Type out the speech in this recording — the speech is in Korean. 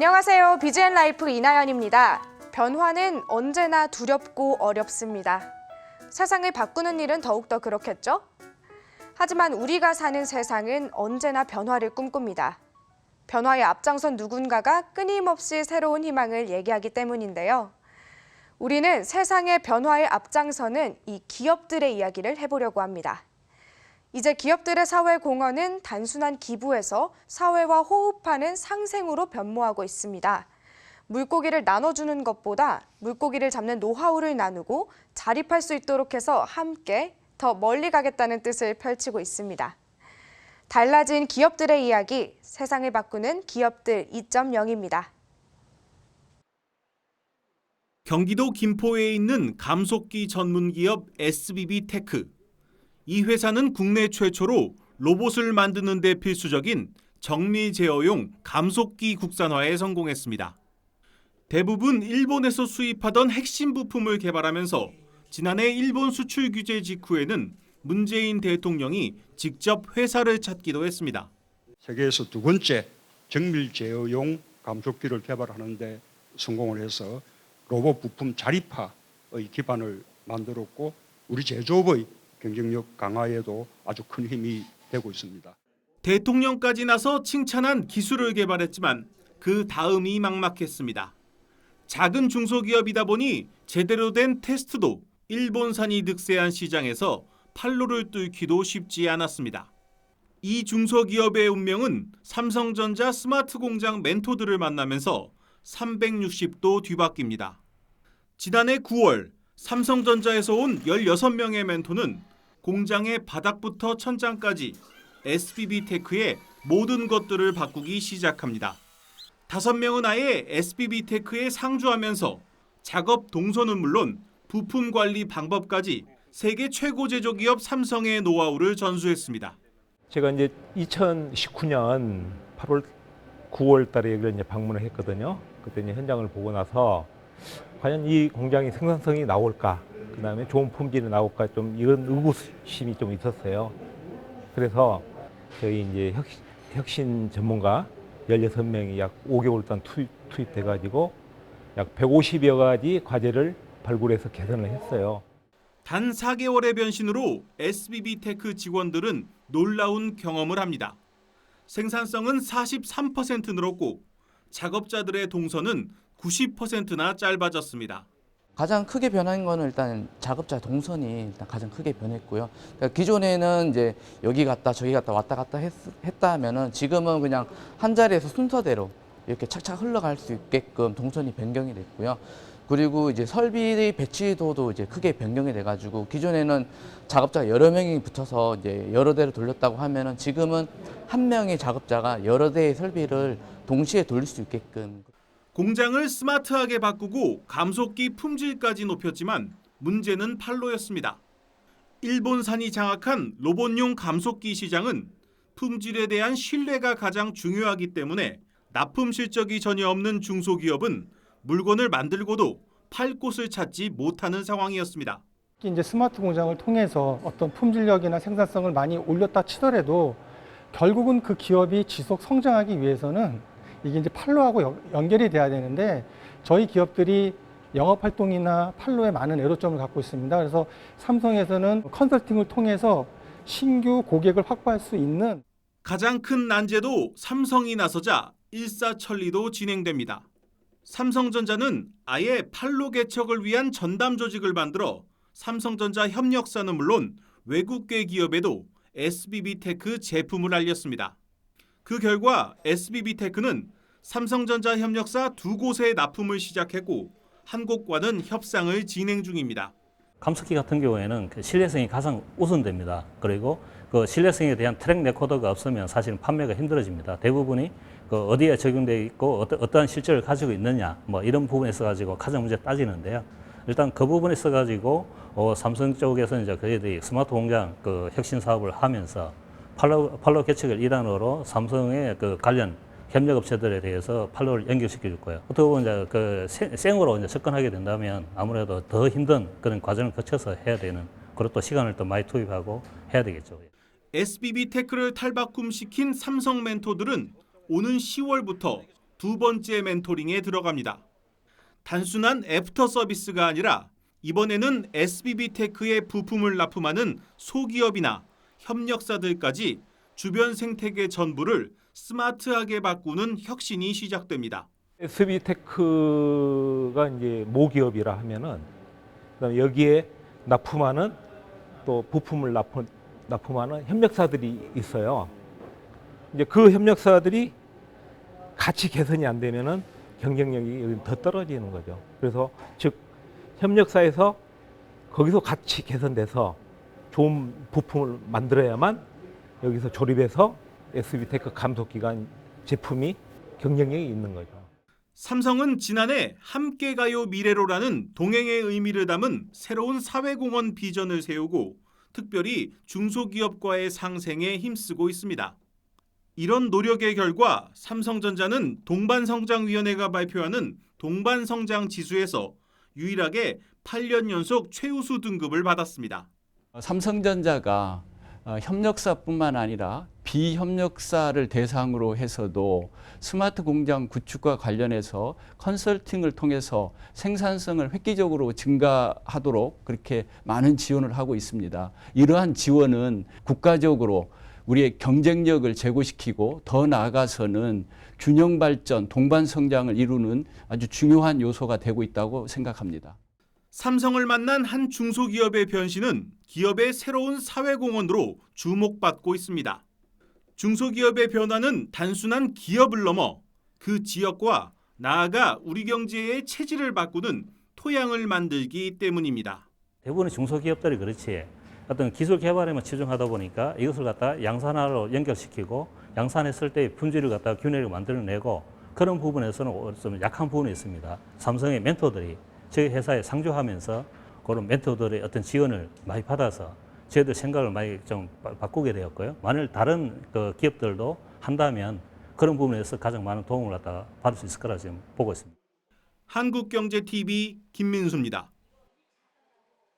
안녕하세요. BGN라이프 이나연입니다. 변화는 언제나 두렵고 어렵습니다. 세상을 바꾸는 일은 더욱더 그렇겠죠? 하지만 우리가 사는 세상은 언제나 변화를 꿈꿉니다. 변화에 앞장선 누군가가 끊임없이 새로운 희망을 얘기하기 때문인데요. 우리는 세상의 변화에 앞장서는 이 기업들의 이야기를 해보려고 합니다. 이제 기업들의 사회 공헌은 단순한 기부에서 사회와 호흡하는 상생으로 변모하고 있습니다. 물고기를 나눠주는 것보다 물고기를 잡는 노하우를 나누고 자립할 수 있도록 해서 함께 더 멀리 가겠다는 뜻을 펼치고 있습니다. 달라진 기업들의 이야기, 세상을 바꾸는 기업들 2.0입니다. 경기도 김포에 있는 감속기 전문 기업 SBB테크. 이 회사는 국내 최초로 로봇을 만드는 데 필수적인 정밀 제어용 감속기 국산화에 성공했습니다. 대부분 일본에서 수입하던 핵심 부품을 개발하면서 지난해 일본 수출 규제 직후에는 문재인 대통령이 직접 회사를 찾기도 했습니다. 세계에서 두 번째 정밀 제어용 감속기를 개발하는 데 성공을 해서 로봇 부품 자립화의 기반을 만들었고 우리 제조업의 경쟁력 강화에도 아주 큰 힘이 되고 있습니다. 대통령까지 나서 칭찬한 기술을 개발했지만 그 다음이 막막했습니다. 작은 중소기업이다 보니 제대로 된 테스트도 일본산이 득세한 시장에서 판로를 뚫기도 쉽지 않았습니다. 이 중소기업의 운명은 삼성전자 스마트 공장 멘토들을 만나면서 360도 뒤바뀝니다. 지난해 9월 삼성전자에서 온 16명의 멘토는 공장의 바닥부터 천장까지 SBB테크의 모든 것들을 바꾸기 시작합니다. 5명은 아예 SBB테크에 상주하면서 작업 동선은 물론 부품 관리 방법까지 세계 최고 제조기업 삼성의 노하우를 전수했습니다. 제가 이제 2019년 8월, 9월 달에 여기를 이제 방문을 했거든요. 그때 이제 현장을 보고 나서 과연 이 공장이 생산성이 나올까, 그 다음에 좋은 품질이 나올까 좀 이런 의구심이 좀 있었어요. 그래서 저희 이제 혁신 전문가 16명이 약 5개월 동안 투입돼가지고 약 150여 가지 과제를 발굴해서 개선을 했어요. 단 4개월의 변신으로 SBB테크 직원들은 놀라운 경험을 합니다. 생산성은 43% 늘었고 작업자들의 동선은 90%나 짧아졌습니다. 가장 크게 변한 거는 일단 작업자 동선이 일단 가장 크게 변했고요. 그러니까 기존에는 이제 여기 갔다 저기 갔다 왔다 갔다 했다 하면은 지금은 그냥 한 자리에서 순서대로 이렇게 착착 흘러갈 수 있게끔 동선이 변경이 됐고요. 그리고 이제 설비 배치도도 이제 크게 변경이 돼가지고 기존에는 작업자가 여러 명이 붙어서 이제 여러 대를 돌렸다고 하면은 지금은 한 명의 작업자가 여러 대의 설비를 동시에 돌릴 수 있게끔. 공장을 스마트하게 바꾸고 감속기 품질까지 높였지만 문제는 판로였습니다. 일본산이 장악한 로봇용 감속기 시장은 품질에 대한 신뢰가 가장 중요하기 때문에 납품 실적이 전혀 없는 중소기업은 물건을 만들고도 팔 곳을 찾지 못하는 상황이었습니다. 이제 스마트 공장을 통해서 어떤 품질력이나 생산성을 많이 올렸다 치더라도 결국은 그 기업이 지속 성장하기 위해서는 이게 이제 판로하고 연결이 돼야 되는데 저희 기업들이 영업 활동이나 판로에 많은 애로점을 갖고 있습니다. 그래서 삼성에서는 컨설팅을 통해서 신규 고객을 확보할 수 있는 가장 큰 난제도 삼성이 나서자 일사천리도 진행됩니다. 삼성전자는 아예 판로 개척을 위한 전담 조직을 만들어 삼성전자 협력사는 물론 외국계 기업에도 SBB테크 제품을 알렸습니다. 그 결과 SBB테크는 삼성전자 협력사 2곳에 납품을 시작했고 한 곳과는 협상을 진행 중입니다. 감속기 같은 경우에는 그 신뢰성이 가장 우선됩니다. 그리고 그 신뢰성에 대한 트랙 레코더가 없으면 사실은 판매가 힘들어집니다. 대부분이 그 어디에 적용되어 있고 어떠한 실적을 가지고 있느냐 뭐 이런 부분에 있어 가지고 가장 문제 따지는데요. 일단 그 부분에 있어 가지고 삼성 쪽에서 이제 저희들이 스마트 공장 그 혁신 사업을 하면서 판로 개척을 일환으로 삼성의 그 관련 협력업체들에 대해서 판로를 연결시켜 줄 거예요. 어떻게 보면 이제 그 생으로 이제 접근하게 된다면 아무래도 더 힘든 그런 과정을 거쳐서 해야 되는, 그리고 또 시간을 또 많이 투입하고 해야 되겠죠. SBB테크를 탈바꿈시킨 삼성 멘토들은 오는 10월부터 두 번째 멘토링에 들어갑니다. 단순한 애프터 서비스가 아니라 이번에는 SBB테크의 부품을 납품하는 소기업이나 협력사들까지 주변 생태계 전부를 스마트하게 바꾸는 혁신이 시작됩니다. SB테크가 이제 모기업이라 하면은 그다음에 여기에 납품하는 또 부품을 납품하는 협력사들이 있어요. 이제 그 협력사들이 같이 개선이 안 되면은 경쟁력이 더 떨어지는 거죠. 그래서 즉 협력사에서 거기서 같이 개선돼서 좋은 부품을 만들어야만 여기서 조립해서 SB테크 감속기관 제품이 경쟁력이 있는 거죠. 삼성은 지난해 함께 가요 미래로라는 동행의 의미를 담은 새로운 사회공헌 비전을 세우고 특별히 중소기업과의 상생에 힘쓰고 있습니다. 이런 노력의 결과 삼성전자는 동반성장위원회가 발표하는 동반성장 지수에서 유일하게 8년 연속 최우수 등급을 받았습니다. 삼성전자가 협력사뿐만 아니라 비협력사를 대상으로 해서도 스마트 공장 구축과 관련해서 컨설팅을 통해서 생산성을 획기적으로 증가하도록 그렇게 많은 지원을 하고 있습니다. 이러한 지원은 국가적으로 우리의 경쟁력을 제고시키고 더 나아가서는 균형 발전, 동반 성장을 이루는 아주 중요한 요소가 되고 있다고 생각합니다. 삼성을 만난 한 중소기업의 변신은 기업의 새로운 사회공헌으로 주목받고 있습니다. 중소기업의 변화는 단순한 기업을 넘어 그 지역과 나아가 우리 경제의 체질을 바꾸는 토양을 만들기 때문입니다. 대부분의 중소기업들이 그렇지. 어떤 기술 개발에만 치중하다 보니까 이것을 갖다 양산화로 연결시키고 양산했을 때 품질을 갖다 균형을 만들어내고 그런 부분에서는 좀 약한 부분이 있습니다. 삼성의 멘토들이 저희 회사에 상주하면서 그런 멘토들의 어떤 지원을 많이 받아서 저희들 생각을 많이 좀 바꾸게 되었고요. 만일 다른 그 기업들도 한다면 그런 부분에서 가장 많은 도움을 갖다 받을 수 있을 거라 지금 보고 있습니다. 한국경제TV 김민수입니다.